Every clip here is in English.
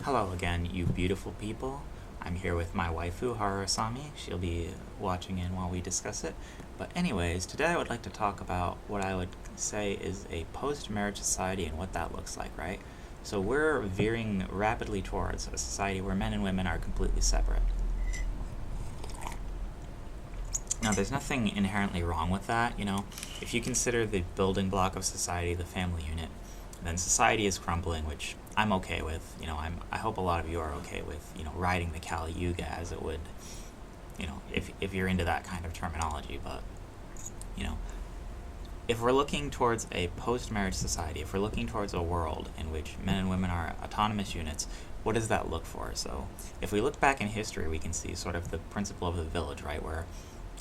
Hello again, you beautiful people. I'm here with my waifu, Harasami. She'll be watching in while we discuss it. But anyways, today I would like to talk about what I would say is a post-marriage society and what that looks like, right? So we're veering rapidly towards a society where men and women are completely separate. Now, there's nothing inherently wrong with that, If you consider the building block of society the family unit, then society is crumbling, which I'm okay with. I hope a lot of you are okay with, riding the Kali Yuga as it would, if you're into that kind of terminology. But, you know, if we're looking towards a post-marriage society, if we're looking towards a world in which men and women are autonomous units, what does that look for? So if we look back in history, we can see sort of the principle of the village, right, where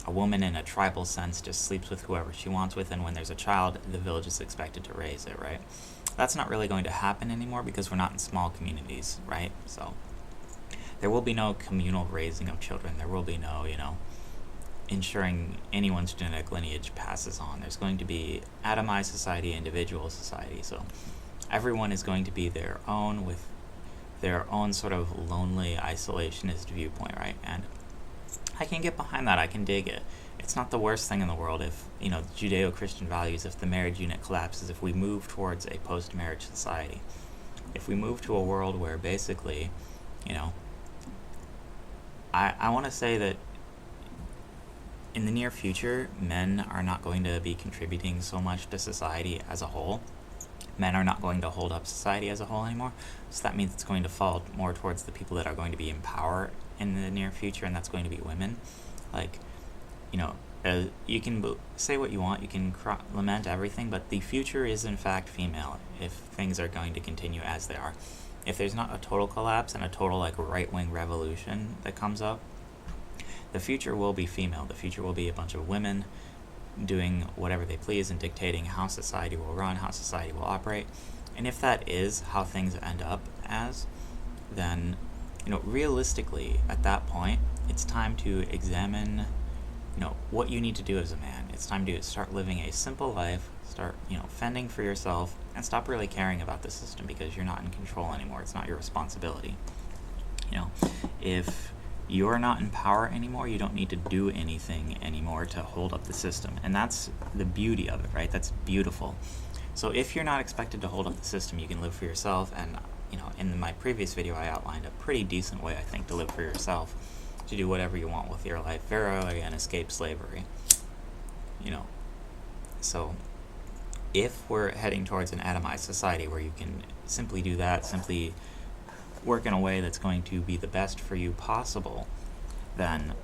a woman in a tribal sense just sleeps with whoever she wants with, and when there's a child, the village is expected to raise it, right? That's not really going to happen anymore because we're not in small communities, right? So there will be no communal raising of children. There will be no, ensuring anyone's genetic lineage passes on. There's going to be atomized society, individual society. So everyone is going to be their own with their own sort of lonely isolationist viewpoint, right? And I can get behind that. I can dig it. It's not the worst thing in the world if, Judeo-Christian values, if the marriage unit collapses, if we move towards a post-marriage society. If we move to a world where basically, I want to say that in the near future, men are not going to be contributing so much to society as a whole. Men are not going to hold up society as a whole anymore. So that means it's going to fall more towards the people that are going to be in power in the near future, and that's going to be women. You can say what you want, you can lament everything, but the future is in fact female if things are going to continue as they are. If there's not a total collapse and a total right-wing revolution that comes up, the future will be female. The future will be a bunch of women doing whatever they please and dictating how society will run, how society will operate. And if that is how things end up as, then, realistically, at that point, it's time to examine, what you need to do as a man. It's time to start living a simple life, start, fending for yourself, and stop really caring about the system because you're not in control anymore. It's not your responsibility. If you're not in power anymore, you don't need to do anything anymore to hold up the system. And that's the beauty of it, right? That's beautiful. So if you're not expected to hold up the system, you can live for yourself. And, in my previous video, I outlined a pretty decent way, I think, to live for yourself, to do whatever you want with your life, verily, and escape slavery. So if we're heading towards an atomized society where you can simply do that, simply work in a way that's going to be the best for you possible, then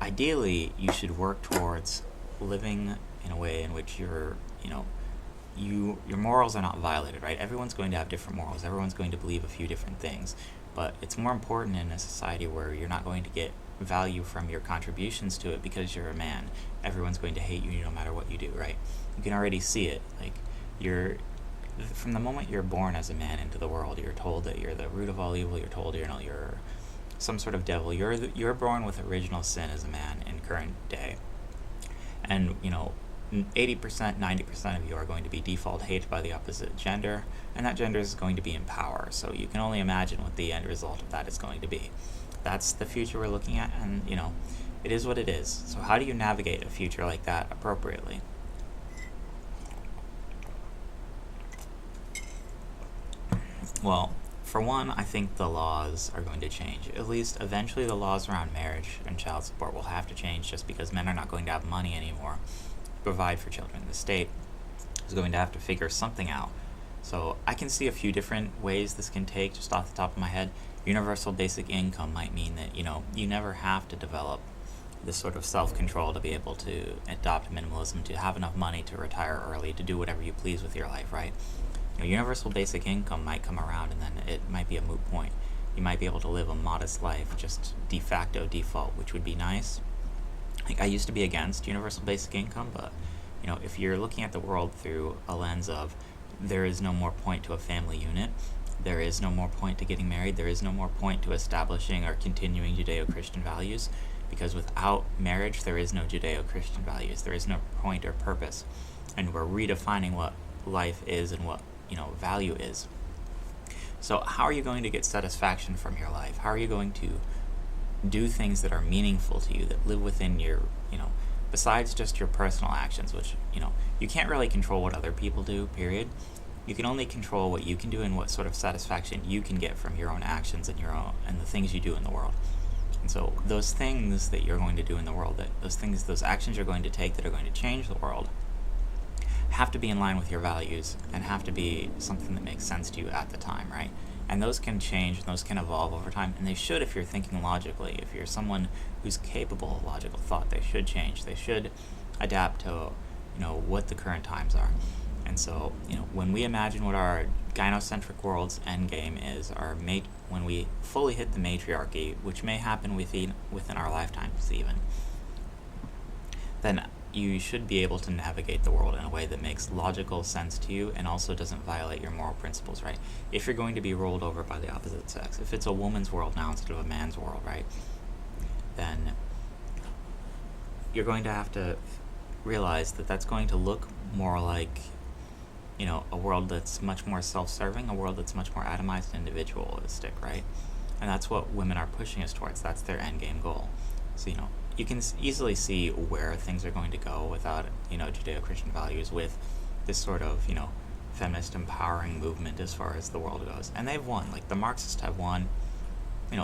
ideally you should work towards living in a way in which your morals are not violated, right? Everyone's going to have different morals. Everyone's going to believe a few different things. But it's more important in a society where you're not going to get value from your contributions to it because you're a man. Everyone's going to hate you no matter what you do, right? You can already see it. From the moment you're born as a man into the world, you're told that you're the root of all evil. You're told, you're some sort of devil. You're born with original sin as a man in current day. And, 80%, 90% of you are going to be default hated by the opposite gender, and that gender is going to be in power. So you can only imagine what the end result of that is going to be. That's the future we're looking at, and, it is what it is. So how do you navigate a future like that appropriately? Well, for one, I think the laws are going to change. At least eventually the laws around marriage and child support will have to change just because men are not going to have money anymore to provide for children. The state is going to have to figure something out. So I can see a few different ways this can take just off the top of my head. Universal basic income might mean that, you never have to develop this sort of self-control to be able to adopt minimalism, to have enough money to retire early, to do whatever you please with your life, right? Universal basic income might come around and then it might be a moot point. You might be able to live a modest life, just de facto default, which would be nice. I used to be against universal basic income, but, if you're looking at the world through a lens of there is no more point to a family unit, there is no more point to getting married, there is no more point to establishing or continuing Judeo-Christian values, because without marriage, there is no Judeo-Christian values. There is no point or purpose. And we're redefining what life is and what, value is. So how are you going to get satisfaction from your life? How are you going to do things that are meaningful to you, that live within your, besides just your personal actions, which, you can't really control what other people do, period. You can only control what you can do and what sort of satisfaction you can get from your own actions and the things you do in the world. And so those things that you're going to do in the world, those actions you're going to take that are going to change the world, have to be in line with your values and have to be something that makes sense to you at the time, right? And those can change and those can evolve over time, and they should if you're thinking logically. If you're someone who's capable of logical thought, they should change. They should adapt to, what the current times are. And so, when we imagine what our gynocentric world's endgame is, when we fully hit the matriarchy, which may happen within our lifetimes even, then you should be able to navigate the world in a way that makes logical sense to you and also doesn't violate your moral principles, right? If you're going to be rolled over by the opposite sex, if it's a woman's world now instead of a man's world, right, then you're going to have to realize that that's going to look more like, a world that's much more self-serving, a world that's much more atomized and individualistic, right? And that's what women are pushing us towards. That's their end game goal. So, you can easily see where things are going to go without, Judeo-Christian values, with this sort of, feminist empowering movement as far as the world goes. And they've won. Like, the Marxists have won.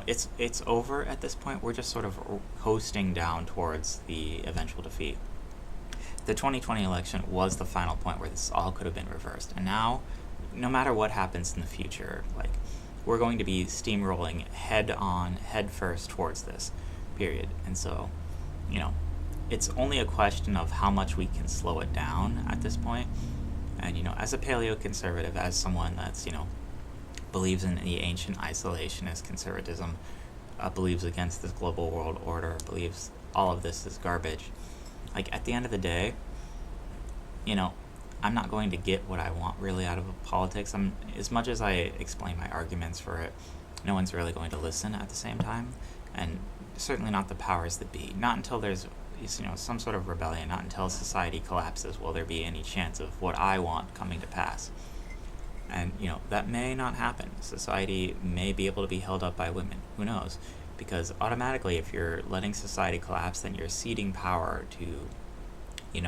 It's over at this point. We're just sort of coasting down towards the eventual defeat. The 2020 election was the final point where this all could have been reversed. And now, no matter what happens in the future, we're going to be steamrolling head first towards this, period. And so, it's only a question of how much we can slow it down at this point. And, as a paleoconservative, as someone that's, believes in the ancient isolationist conservatism, believes against this global world order, believes all of this is garbage, at the end of the day, I'm not going to get what I want really out of politics. As much as I explain my arguments for it, no one's really going to listen at the same time, and certainly not the powers that be. Not until there's, some sort of rebellion, not until society collapses will there be any chance of what I want coming to pass. And, that may not happen. Society may be able to be held up by women. Who knows? Because automatically, if you're letting society collapse, then you're ceding power to,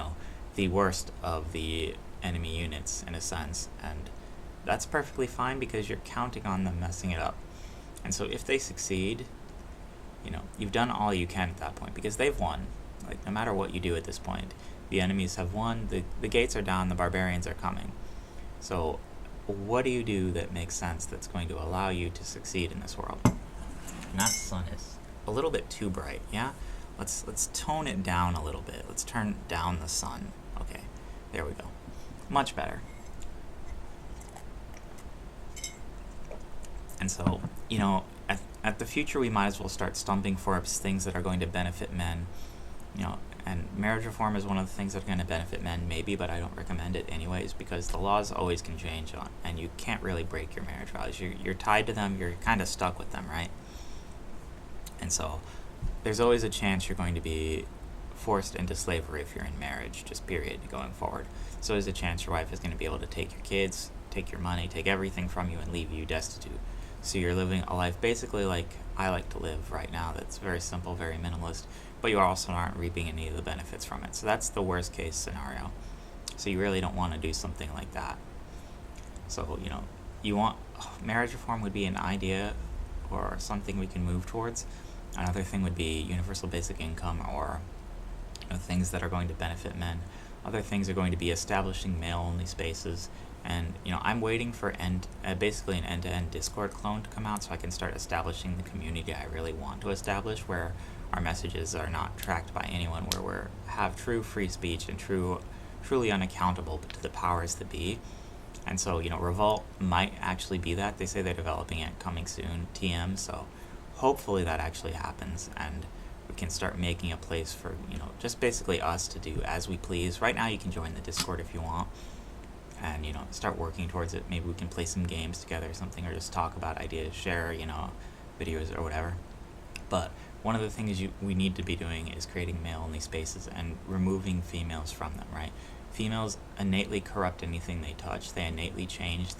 the worst of the enemy units, in a sense. And that's perfectly fine because you're counting on them messing it up. And so if they succeed, you've done all you can at that point because they've won. No matter what you do at this point, the enemies have won, the gates are down, the barbarians are coming. So what do you do that makes sense that's going to allow you to succeed in this world? And that sun is a little bit too bright, yeah? Let's tone it down a little bit. Let's turn down the sun. Okay, there we go. Much better. And so, at the future we might as well start stumping for things that are going to benefit men, and marriage reform is one of the things that are going to benefit men, maybe, but I don't recommend it anyways, because the laws always can change and you can't really break your marriage vows. You're tied to them, you're kind of stuck with them, right? And so there's always a chance you're going to be forced into slavery if you're in marriage, just period, going forward. So there's a chance your wife is going to be able to take your kids, take your money, take everything from you and leave you destitute. So you're living a life basically like I like to live right now, that's very simple, very minimalist, but you also aren't reaping any of the benefits from it. So that's the worst case scenario. So you really don't want to do something like that. So, marriage reform would be an idea or something we can move towards. Another thing would be universal basic income or things that are going to benefit men. Other things are going to be establishing male-only spaces. And, I'm waiting for basically an end-to-end Discord clone to come out so I can start establishing the community I really want to establish, where our messages are not tracked by anyone, where we have true free speech and truly unaccountable to the powers that be. And so, Revolt might actually be that. They say they're developing it, coming soon, TM, so hopefully that actually happens, and we can start making a place for, just basically us to do as we please. Right now you can join the Discord if you want, and, start working towards it. Maybe we can play some games together or something, or just talk about ideas, share, videos or whatever. But one of the things we need to be doing is creating male-only spaces and removing females from them, right? females innately corrupt anything they touch. They innately change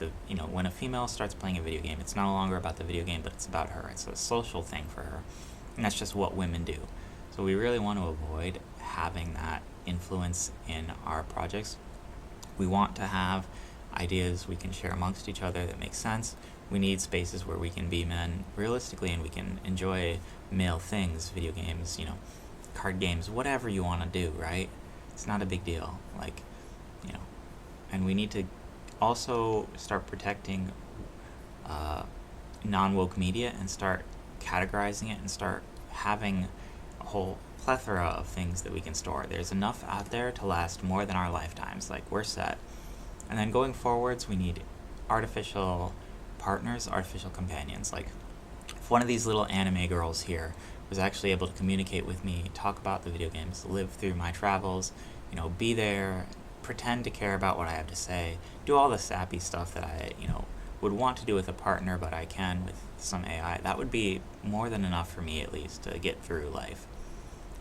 when a female starts playing a video game, it's no longer about the video game, but it's about her. It's a social thing for her. And that's just what women do. So we really want to avoid having that influence in our projects. We want to have ideas we can share amongst each other that make sense. We need spaces where we can be men realistically and we can enjoy male things, video games, card games, whatever you want to do, right? It's not a big deal. And we need to also start protecting non-woke media and start categorizing it and start having a whole plethora of things that we can store. There's enough out there to last more than our lifetimes. We're set. And then going forwards, we need artificial partners, artificial companions. If one of these little anime girls here was actually able to communicate with me, talk about the video games, live through my travels, be there, pretend to care about what I have to say, do all the sappy stuff that I, would want to do with a partner, but I can with some AI, that would be more than enough for me, at least, to get through life.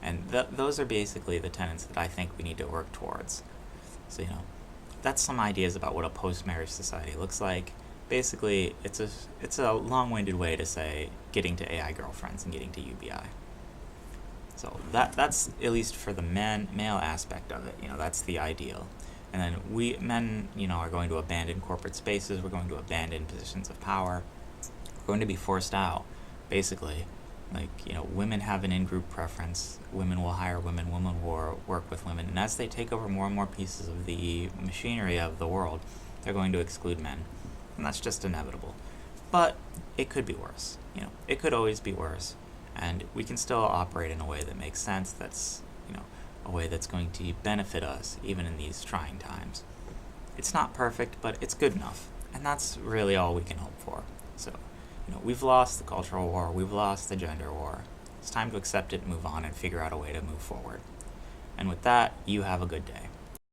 And those are basically the tenets that I think we need to work towards. So, that's some ideas about what a post-marriage society looks like. Basically, it's a long-winded way to say getting to AI girlfriends and getting to UBI. So that's at least for the male aspect of it. That's the ideal. And then we men, are going to abandon corporate spaces. We're going to abandon positions of power. We're going to be forced out, basically. Women have an in-group preference. Women will hire women. Women will work with women. And as they take over more and more pieces of the machinery of the world, they're going to exclude men. And that's just inevitable. But it could be worse. It could always be worse. And we can still operate in a way that makes sense, that's, a way that's going to benefit us, even in these trying times. It's not perfect, but it's good enough. And that's really all we can hope for. So, we've lost the cultural war, we've lost the gender war. It's time to accept it, move on, and figure out a way to move forward. And with that, you have a good day.